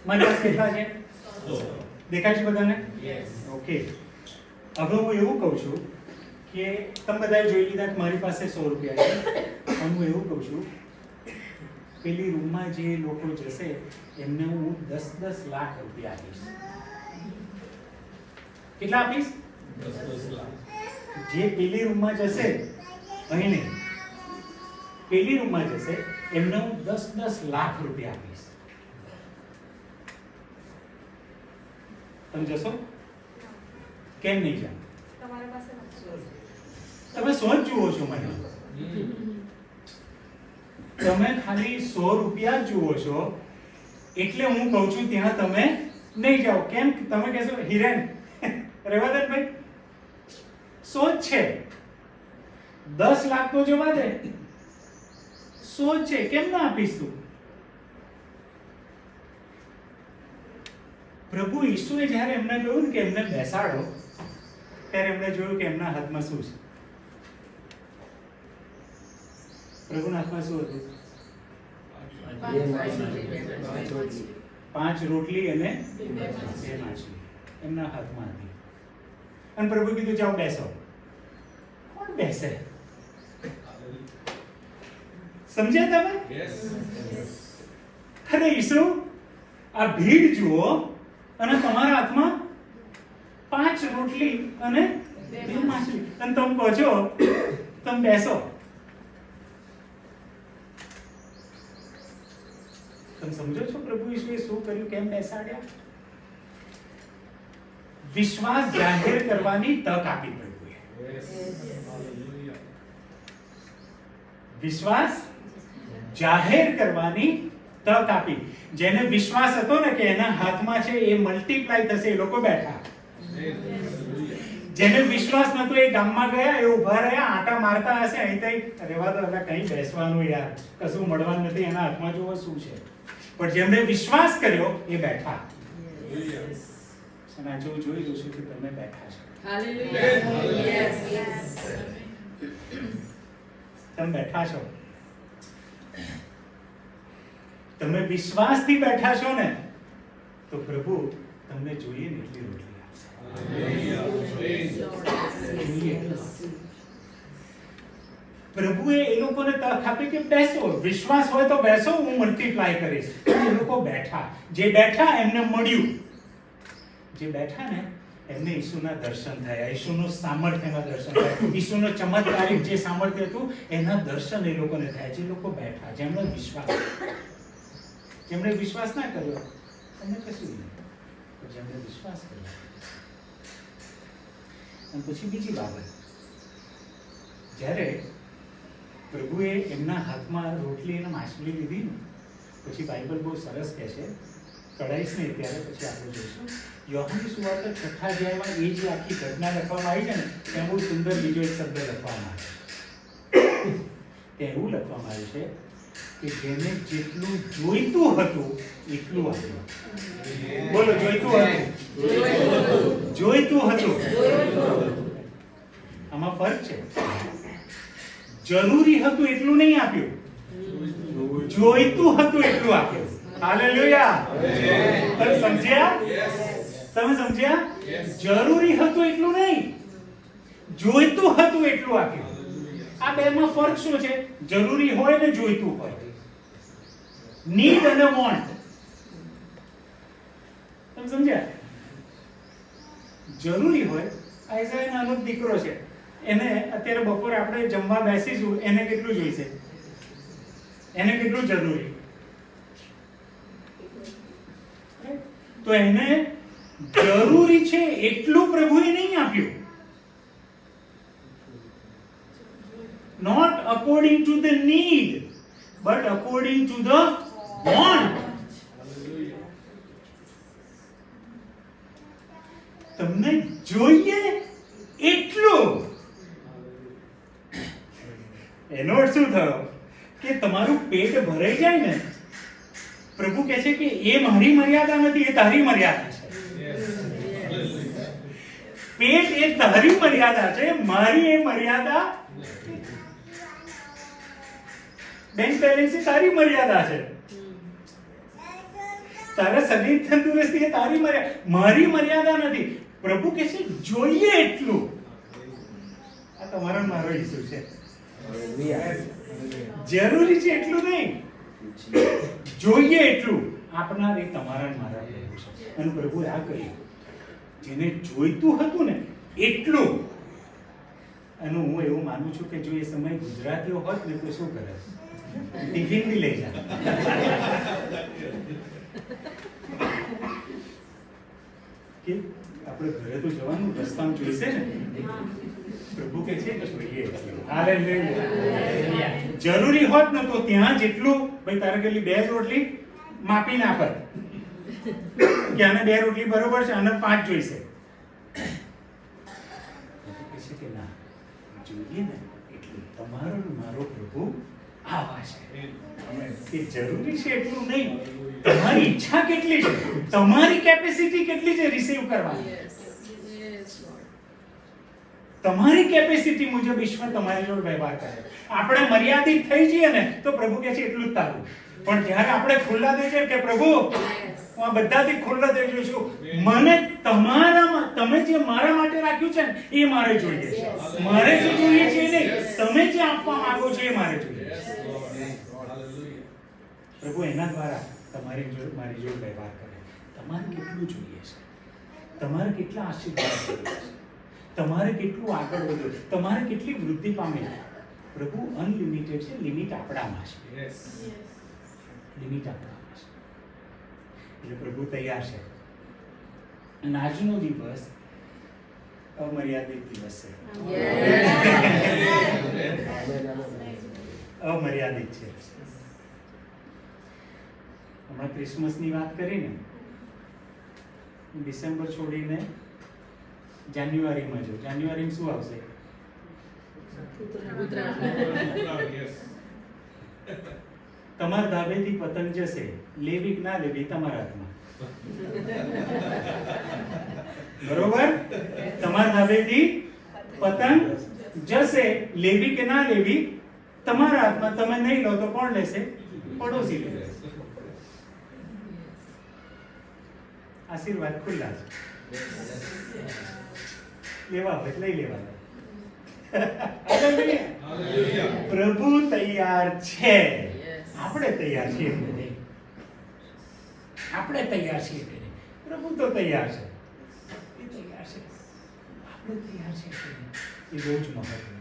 મારી પાસે કેટલા છે? 100. દેખાય છે બધાને? ઓકે. હવે હું એવું કહું છું કે તમે બધાએ જોઈ લીધા કે મારી પાસે 100 રૂપિયા છે. હું એવું કહું છું પેલી રૂમમાં જે લોકો જશે એમને હું 10 લાખ રૂપિયા આપીશ. કેટલા આપીશ? 10 લાખ. જે પેલી રૂમમાં જશે, અહીં નહીં, પેલી રૂમમાં જશે એમને હું 10 લાખ રૂપિયા આપીશ. તમે જશો? કેમ નહીં જાઓ? તમારી પાસે તમે 100 જ જુઓ છો મને. તમે ખાલી 100 રૂપિયા જ જુઓ છો એટલે હું કહું છું ત્યાં તમે નહીં જાઓ. કેમ? તમે કહેશો હિરેન રહેવા દે ભાઈ, 100 જ છે, 10 લાખ તો જવા દે, 100 જ છે, કેમ ના આપીશ તું? પ્રભુ ઈસુએ જ્યારે એમને કહ્યું ને કે એમને બેસાડો ત્યારે એમણે જોયું કે એમના હાથમાં શું છે. પ્રભુના હાથમાં શું હતું? 5 રોટલી અને 2 માછલી એમના હાથમાં હતી. અને પ્રભુ કીધું જાઓ બેસો. કોણ બેસે? સમજ્યા તમે? અરે ઈસુ, આ ભીડ જુઓ અને તમારા હાથમાં 5 રોટલી અને 2 માછલી અને તમે કહો છો તમે બેસો. તમે સમજો છો પ્રભુ ઈસુએ શું કર્યું, કેમ બેસાડ્યા? વિશ્વાસ જાહેર કરવાની તક આપી પ્રભુએ. વિશ્વાસ જાહેર કરવાની તક આપી. જેને વિશ્વાસ હતો ને કે એના હાથમાં છે એ મલ્ટીપ્લાય થશે, એ લોકો બેઠા. જેને વિશ્વાસ નતો એ ગામમાં ગયા, એ ઊભા રહ્યા, આંટા મારતા હશે અહીં તઈ, રહેવા દો હવે કઈ બેસવાનું યાર, કશું મળવાનું નથી, એના હાથમાં જોવો શું છે. પણ જેમણે વિશ્વાસ કર્યો એ બેઠા. અને આજે હું જોઈ રહ્યો છું કે તમે બેઠા છો. તમે બેઠા છો, તમે વિશ્વાસથી બેઠા છો ને તો પ્રભુ તમને જોઈએ ને એટલી રોટલી આપશે. પ્રભુએ એ લોકોને તક આપી કે બેસો, વિશ્વાસ હોય તો બેસો, હું મલ્ટીપ્લાય કરીશ. એ લોકો બેઠા. જે બેઠા એમને મળ્યું. જે બેઠા ને એમને ઈસુના દર્શન થયા, ઈસુનું સામર્થ્યના દર્શન થયા, ઈસુનો ચમત્કારિક જે સામર્થ્ય હતું એના દર્શન એ લોકોને થયા. જે લોકો બેઠા, જેમણે વિશ્વાસ, જેમણે વિશ્વાસ ના કર્યો એમને કશું નહીં, જેમણે વિશ્વાસ કર્યો. અને પછી બીજી બાબત, જ્યારે પ્રભુએ એમના હાથમાં રોટલી અને માછલી લીધી ને પછી બાઇબલ બહુ સરસ કહે છે, કઢાઈશ નહીં ત્યારે પછી આપણે જોઈશું. યોહાનની સુવાર્તા 6 અધ્યાયમાં એ જે આખી ઘટના લખવામાં આવી છે ને ત્યાં બહુ સુંદર બીજો એક શબ્દ લખવામાં આવે છે. ત્યાં એવું લખવામાં આવ્યું છે કે જેને જેટલું જોઈતું હતું એટલું આપ્યું. બોલો, જોઈતું હતું, જોઈતું હતું. આમાં ફરક છે. જરૂરી હતું એટલું નહીં આપ્યું, જોઈતું હતું એટલું આપ્યું. હાલેલુયા. તમે સમજ્યા? તમે સમજ્યા? જરૂરી હતું એટલું નહીં, જોઈતું હતું એટલું આપ્યું. આ બેમાં ફરક શું છે? જરૂરી હોય ને જોઈતું હોય, નીડ અને વોન્ટ. તમે સમજ્યા? જરૂરી હોય, આઈઝાય નાનો દીકરો છે, એને અત્યારે બપોરે આપણે જમવા બેસીશું, એને કેટલું જોઈશે? એને કેટલું જરૂરી? તો એને જરૂરી છે એટલું પ્રભુએ નહીં આપ્યું. Not according to the need, but according to the want. તમને જોઈએ એટલું. એનો અર્થ શું થયો? કે તમારું પેટ ભરાઈ જાય ને, પ્રભુ કહે છે કે એ મારી મર્યાદા નથી, એ તારી મર્યાદા છે. પેટ એ તારી મર્યાદા છે, મારી એ મર્યાદા, બેંક બેલેન્સ એ તારી મર્યાદા છે. તારા શરીર તંદુરસ્તી એ તારી મર્યાદા, મારી મર્યાદા નથી. પ્રભુ કહે છે જોઈએ એટલું. આ તમારો ને મારો ઈસુ છે. જરૂરી છે એટલું નહીં, જોઈએ એટલું આપનાર એ તમારા ને મારા પ્રભુ છે. અને પ્રભુએ આ કહ્યું, જેને જોઈતું હતું ને એટલું. અને હું એવું માનું છું કે જો એ સમય ગુજરાતીઓ હોત ને તો શું કરે, ટિફિન બી લઈ જાય. કે આપણે ઘરે તો જવાનું, રસ્તામાં જોઈશે ને. પ્રભુ કે છે કે જોઈએ હાલેલુયા. જરૂરી હોત ને તો ત્યાં જેટલું, ભાઈ તારે કેટલી 2 રોટલી માપી ના આપત કે આને 2 રોટલી બરોબર છે, આને 5 જોઈશે. કે ના, જોઈએ ને એટલું. તમારો ને મારો પ્રભુ આવા છે કે જરૂરી છે એટલું નહીં, તમારી ઈચ્છા કેટલી છે, તમારી કેપેસિટી કેટલી છે રિસીવ કરવાની. તમારી કેપેસિટી મુજબ ઈશ્વર તમારી જોડે વ્યવહાર કરે. આપણે મર્યાદિત થઈ જઈએ ને તો પ્રભુ કહે છે એટલું જ તારું. પણ જ્યારે આપણે ખુલ્લા થઈ જઈએ કે પ્રભુ હું આ બધાથી ખુલ્લા થઈ જઉં છું, મને તમારામાં, તમે જે મારા માટે રાખ્યું છે ને એ મારે જોઈએ છે. મારે જે જોઈએ છે એ નહીં, તમે જે આપવા માંગો છો એ મારે જોઈએ છે. પ્રભુ એના દ્વારા તમારી જોડે, મારી જોડે વ્યવહાર કરે. તમારે કેટલું જોઈએ છે, તમારે કેટલા આશીર્વાદ જોઈએ છે, તમારે કેટલું આગળ વધવું, તમારે કેટલી વૃદ્ધિ પામે. પ્રભુ અનલિમિટેડ છે, લિમિટ આપણામાં છે. લિમિટ આપણામાં છે. એટલે પ્રભુ તૈયાર છે. અને આજનો દિવસ અમર્યાદિત દિવસ છે. અમર્યાદિત છે. હમણાં ક્રિસમસની વાત કરીને, ડિસેમ્બર છોડીને જાન્યુઆરીમાં જો, જાન્યુઆરીમાં શું આવશે? તમારા ધાબેથી પતંગ જશે, લેવી કે ના લેવી તમારા હાથમાં. બરોબર? તમારા ધાબેથી પતંગ જશે, લેવી કે ના લેવી તમારા હાથમાં. તમે નહીં લો તો કોણ લેશે? પડોશી લેશે. આશીર્વાદ ખુલ્લા છે, લેવા હોય લઈ લેવાના. પ્રભુ તૈયાર છે, આપણે તૈયાર છીએ કે નહીં? આપણે તૈયાર છીએ કે નહીં? પ્રભુ તો તૈયાર છે, એ તૈયાર છે, આપણે તૈયાર છે કે નહીં? એ બહુ જ મહત્વનું.